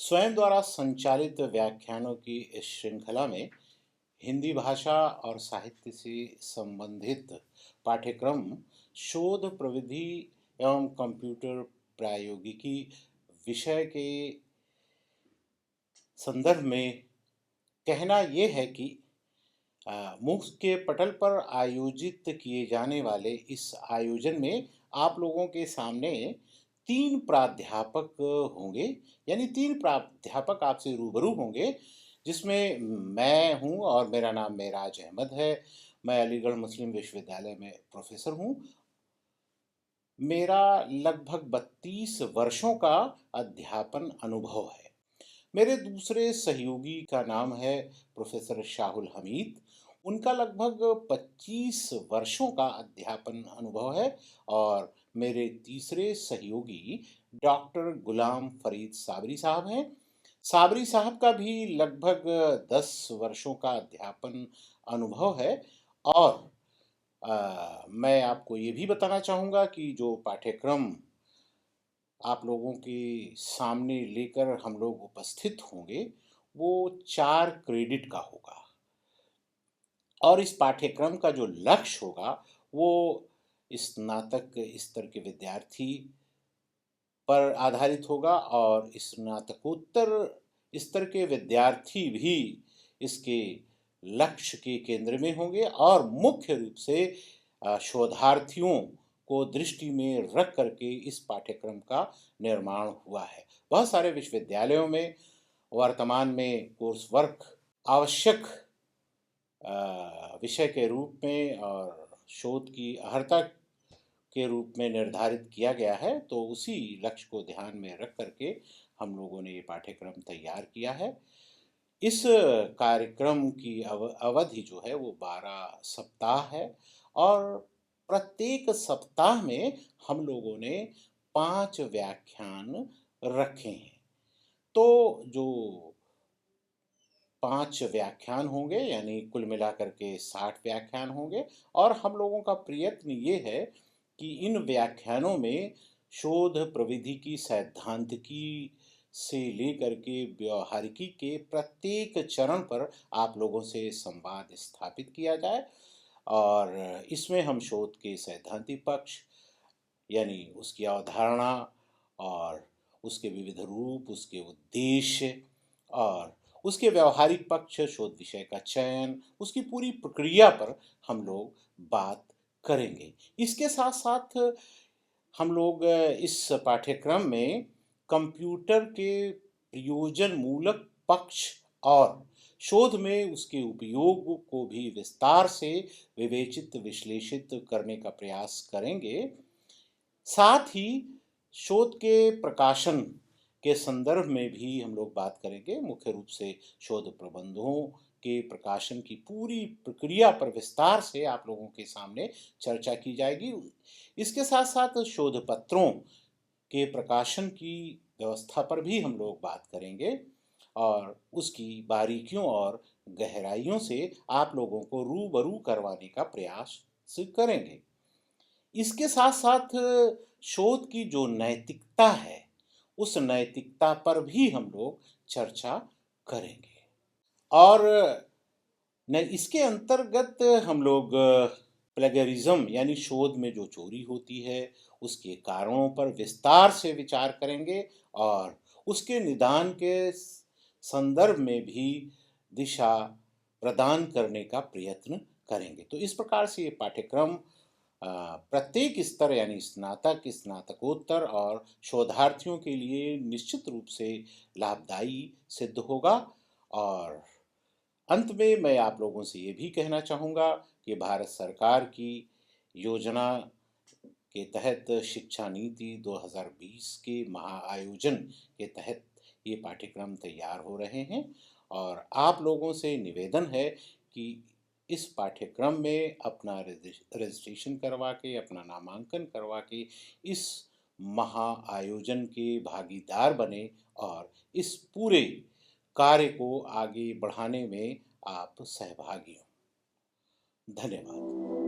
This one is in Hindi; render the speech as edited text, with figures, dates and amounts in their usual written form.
स्वयं द्वारा संचालित व्याख्यानों की इस श्रृंखला में हिंदी भाषा और साहित्य से संबंधित पाठ्यक्रम, शोध प्रविधि एवं कंप्यूटर प्रौद्योगिकी विषय के संदर्भ में कहना ये है कि मुफ्त के पटल पर आयोजित किए जाने वाले इस आयोजन में आप लोगों के सामने 3 प्राध्यापक होंगे, यानी 3 प्राध्यापक आपसे रूबरू होंगे, जिसमें मैं हूँ और मेरा नाम मेराज अहमद है। मैं अलीगढ़ मुस्लिम विश्वविद्यालय में प्रोफ़ेसर हूँ। मेरा लगभग 32 वर्षों का अध्यापन अनुभव है। मेरे दूसरे सहयोगी का नाम है प्रोफेसर शाहुल हमीद। उनका लगभग 25 वर्षों का अध्यापन अनुभव है और मेरे तीसरे सहयोगी डॉक्टर गुलाम फरीद साबरी साहब हैं। साबरी साहब का भी लगभग 10 वर्षों का अध्यापन अनुभव है और मैं आपको ये भी बताना चाहूँगा कि जो पाठ्यक्रम आप लोगों के सामने लेकर हम लोग उपस्थित होंगे, वो 4 क्रेडिट का होगा और इस पाठ्यक्रम का जो लक्ष्य होगा, वो स्नातक स्तर के विद्यार्थी पर आधारित होगा और स्नातकोत्तर स्तर के विद्यार्थी भी इसके लक्ष्य के केंद्र में होंगे और मुख्य रूप से शोधार्थियों को दृष्टि में रख करके इस पाठ्यक्रम का निर्माण हुआ है। बहुत सारे विश्वविद्यालयों में वर्तमान में कोर्स वर्क आवश्यक विषय के रूप में और शोध की अर्हता के रूप में निर्धारित किया गया है, तो उसी लक्ष्य को ध्यान में रख करके हम लोगों ने ये पाठ्यक्रम तैयार किया है। इस कार्यक्रम की अवधि जो है वो 12 सप्ताह है और प्रत्येक सप्ताह में हम लोगों ने 5 व्याख्यान रखे हैं। तो जो 5 व्याख्यान होंगे, यानी कुल मिलाकर के 60 व्याख्यान होंगे और हम लोगों का प्रयत्न ये है कि इन व्याख्यानों में शोध प्रविधि की सैद्धांतिकी से लेकर के व्यावहारिकी के प्रत्येक चरण पर आप लोगों से संवाद स्थापित किया जाए और इसमें हम शोध के सैद्धांतिक पक्ष, यानी उसकी अवधारणा और उसके विविध रूप, उसके उद्देश्य और उसके व्यावहारिक पक्ष, शोध विषय का चयन, उसकी पूरी प्रक्रिया पर हम लोग बात करेंगे। इसके साथ-साथ हम लोग इस पाठ्यक्रम में कंप्यूटर के प्रयोजनमूलक पक्ष और शोध में उसके उपयोग को भी विस्तार से विवेचित, विश्लेषित करने का प्रयास करेंगे। साथ ही शोध के प्रकाशन के संदर्भ में भी हम लोग बात करेंगे। मुख्य रूप से शोध प्रबंधों के प्रकाशन की पूरी प्रक्रिया पर विस्तार से आप लोगों के सामने चर्चा की जाएगी। इसके साथ-साथ शोध पत्रों के प्रकाशन की व्यवस्था पर भी हम लोग बात करेंगे और उसकी बारीकियों और गहराइयों से आप लोगों को रूबरू करवाने का प्रयास करेंगे। इसके साथ-साथ शोध की जो नैतिकता है, उस नैतिकता पर भी हम लोग चर्चा करेंगे और न इसके अंतर्गत हम लोग प्लेगरिज्म, यानी शोध में जो चोरी होती है, उसके कारणों पर विस्तार से विचार करेंगे और उसके निदान के संदर्भ में भी दिशा प्रदान करने का प्रयत्न करेंगे। तो इस प्रकार से ये पाठ्यक्रम प्रत्येक स्तर, यानी स्नातक, स्नातकोत्तर और शोधार्थियों के लिए निश्चित रूप से लाभदायी सिद्ध होगा और अंत में मैं आप लोगों से ये भी कहना चाहूँगा कि भारत सरकार की योजना के तहत शिक्षा नीति 2020 के महाआयोजन के तहत ये पाठ्यक्रम तैयार हो रहे हैं और आप लोगों से निवेदन है कि इस पाठ्यक्रम में अपना रजिस्ट्रेशन करवा के, अपना नामांकन करवा के इस महाआयोजन के भागीदार बने और इस पूरे कार्य को आगे बढ़ाने में आप सहभागी हों। धन्यवाद।